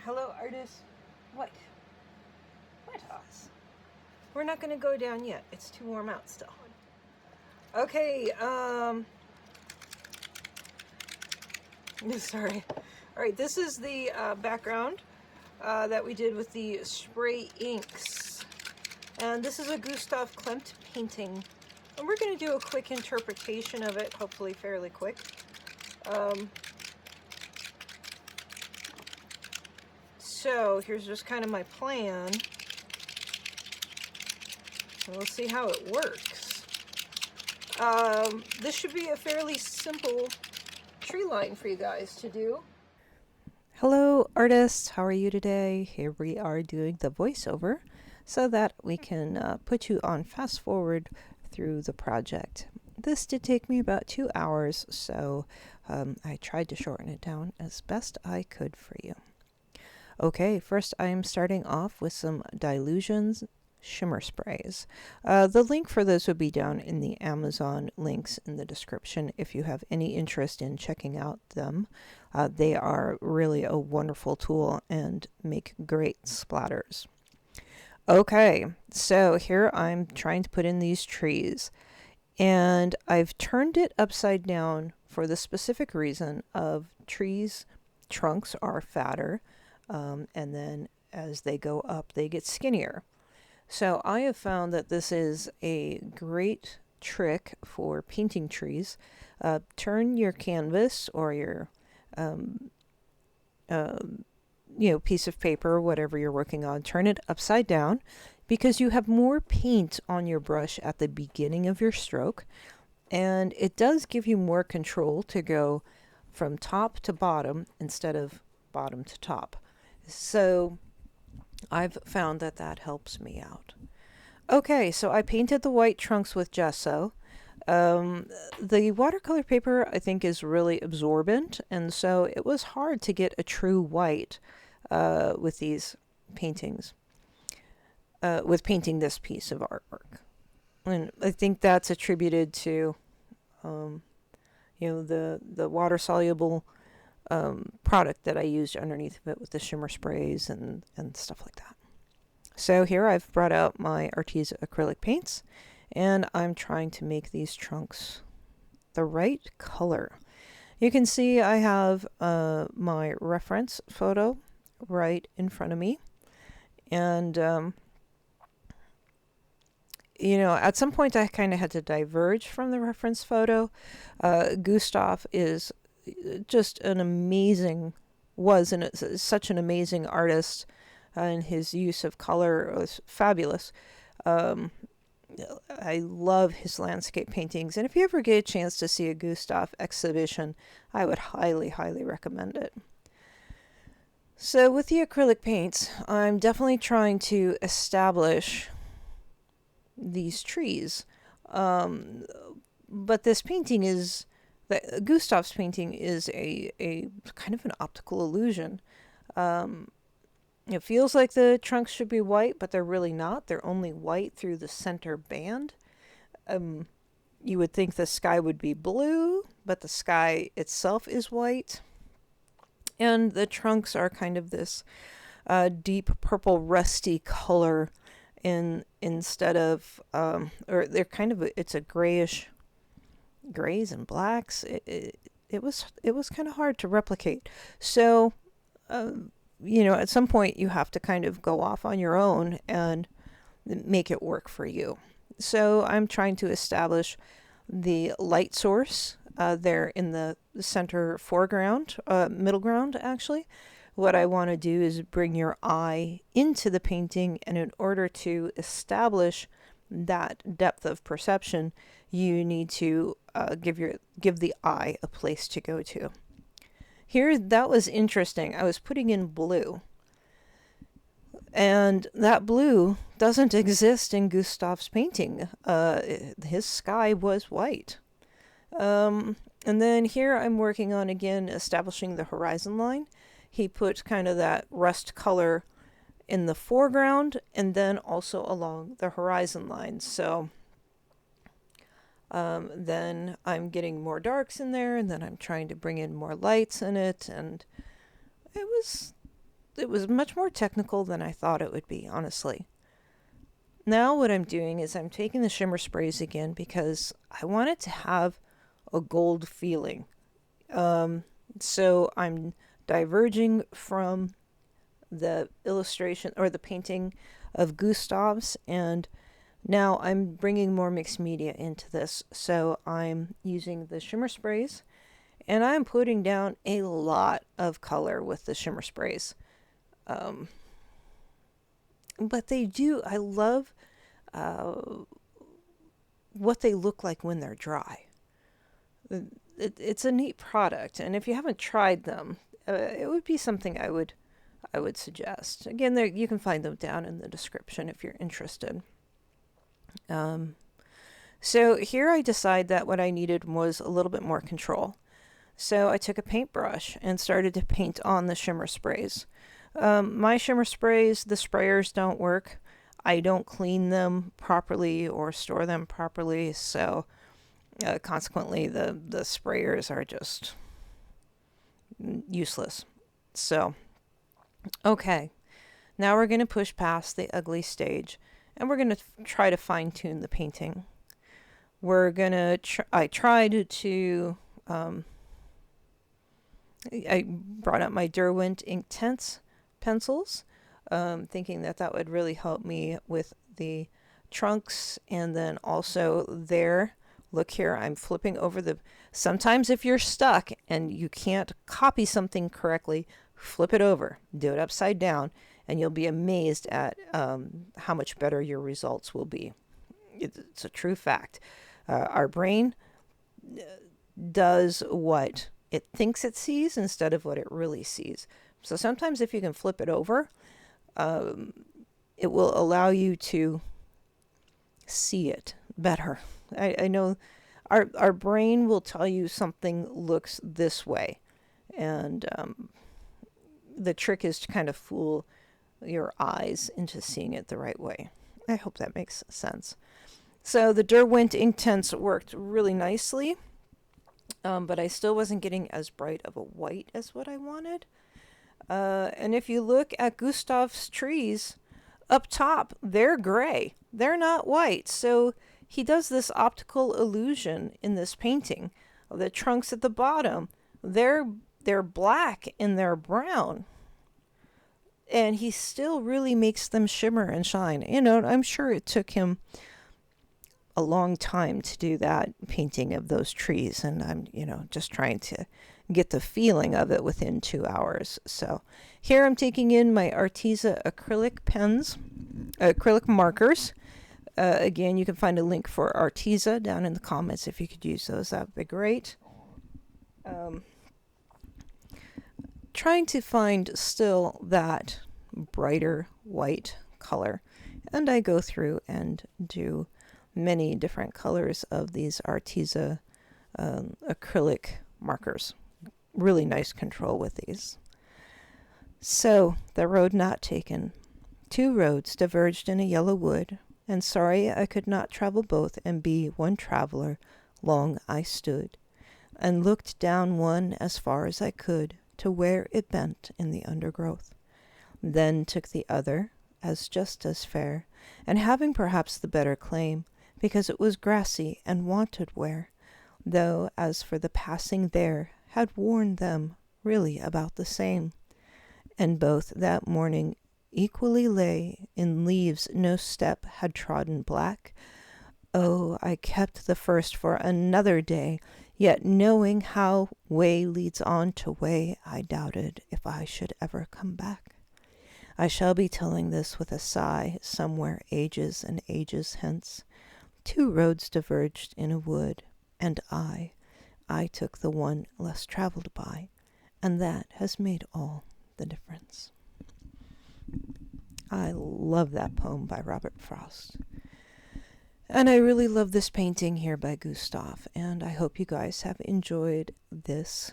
Hello, artists. What? What, Oz? We're not going to go down yet. It's too warm out still. Okay, sorry. All right, this is the background that we did with the spray inks. And this is a Gustav Klimt painting. And we're going to do a quick interpretation of it, hopefully fairly quick. So here's just kind of my plan. And we'll see how it works. This should be a fairly simple tree line for you guys to do. Hello, artists. How are you today? Here we are doing the voiceover so that we can put you on fast forward through the project. This did take me about 2 hours, so I tried to shorten it down as best I could for you. Okay, first I'm starting off with some Dilutions shimmer sprays. The link for this would be down in the Amazon links in the description if you have any interest in checking out them. They are really a wonderful tool and make great splatters. Okay, so here I'm trying to put in these trees, and I've turned it upside down for the specific reason of trees' trunks are fatter, and then as they go up they get skinnier. So I have found that this is a great trick for painting trees. Turn your canvas or your piece of paper, whatever you're working on, turn it upside down, because you have more paint on your brush at the beginning of your stroke, and it does give you more control to go from top to bottom instead of bottom to top. So I've found that that helps me out. Okay, so I painted the white trunks with gesso. The watercolor paper, I think, is really absorbent, and so it was hard to get a true white with these paintings, with painting this piece of artwork. And I think that's attributed to, the water-soluble product that I used underneath of it with the shimmer sprays and stuff like that. So here I've brought out my Arteza acrylic paints, and I'm trying to make these trunks the right color. You can see I have my reference photo right in front of me, and at some point I kind of had to diverge from the reference photo. Gustav is just such an amazing artist, and his use of color was fabulous. I love his landscape paintings, and if you ever get a chance to see a Gustav exhibition, I would highly, highly recommend it. So with the acrylic paints, I'm definitely trying to establish these trees. But this painting is, Gustav's painting is a kind of an optical illusion. It feels like the trunks should be white, but they're really not. They're only white through the center band. You would think the sky would be blue, but the sky itself is white. And the trunks are kind of this deep purple rusty color instead of, or they're kind of, it's a grayish, grays and blacks. It was kind of hard to replicate. So, at some point you have to kind of go off on your own and make it work for you. So I'm trying to establish the light source there in the center foreground, middle ground actually. What I want to do is bring your eye into the painting, and in order to establish that depth of perception, you need to give the eye a place to go to. Here, that was interesting. I was putting in blue, and that blue doesn't exist in Gustav's painting. His sky was white. And then here I'm working on, again, establishing the horizon line. He put kind of that rust color in the foreground and then also along the horizon line. So then I'm getting more darks in there, and then I'm trying to bring in more lights in it, and it it was much more technical than I thought it would be, honestly. Now what I'm doing is I'm taking the shimmer sprays again because I want it to have a gold feeling. So I'm diverging from the illustration or the painting of Gustav's, and now I'm bringing more mixed media into this. So I'm using the shimmer sprays, and I'm putting down a lot of color with the shimmer sprays. But I love what they look like when they're dry. It's a neat product, and if you haven't tried them, it would be something I would suggest. Again, there you can find them down in the description if you're interested. So here I decide that what I needed was a little bit more control. So I took a paintbrush and started to paint on the shimmer sprays. My shimmer sprays, the sprayers don't work. I don't clean them properly or store them properly, so consequently the sprayers are just useless. So, okay, now we're going to push past the ugly stage, and we're going to try to fine-tune the painting. We're going to, I tried to, I brought out my Derwent Inktense pencils, thinking that that would really help me with the trunks. And then also there, look here, I'm flipping over the, sometimes if you're stuck and you can't copy something correctly, flip it over, do it upside down, and you'll be amazed at how much better your results will be. It's a true fact. Our brain does what it thinks it sees instead of what it really sees. So sometimes if you can flip it over, it will allow you to see it better. I know our brain will tell you something looks this way, and the trick is to kind of fool your eyes into seeing it the right way. I hope that makes sense. So the Derwent Inktense worked really nicely, but I still wasn't getting as bright of a white as what I wanted. And if you look at Gustav's trees up top, they're gray. They're not white. So he does this optical illusion in this painting. The trunks at the bottom, they're black and they're brown. And he still really makes them shimmer and shine. You know, I'm sure it took him a long time to do that painting of those trees, and I'm, just trying to get the feeling of it within 2 hours. So here I'm taking in my Arteza acrylic pens, acrylic markers. Again, you can find a link for Arteza down in the comments. If you could use those, that would be great. Trying to find still that brighter white color, and I go through and do many different colors of these Arteza acrylic markers. Really nice control with these. So, the road not taken. 2 roads diverged in a yellow wood, and sorry I could not travel both and be one traveler. Long I stood, and looked down one as far as I could, to where it bent in the undergrowth. Then took the other, as just as fair, and having perhaps the better claim, because it was grassy and wanted wear, though as for the passing there, had worn them really about the same. And both that morning equally lay in leaves no step had trodden black. Oh, I kept the first for another day, yet knowing how way leads on to way, I doubted if I should ever come back. I shall be telling this with a sigh somewhere ages and ages hence. 2 roads diverged in a wood, and I took the one less traveled by, and that has made all the difference. I love that poem by Robert Frost. And I really love this painting here by Gustav, and I hope you guys have enjoyed this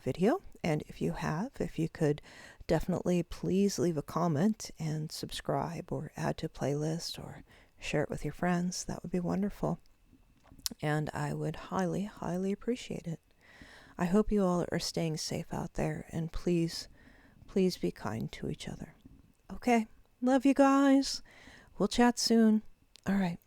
video. And if you have, if you could definitely please leave a comment and subscribe or add to playlist or share it with your friends, that would be wonderful. And I would highly, highly appreciate it. I hope you all are staying safe out there, and please Please be kind to each other. Okay. Love you guys. We'll chat soon. All right.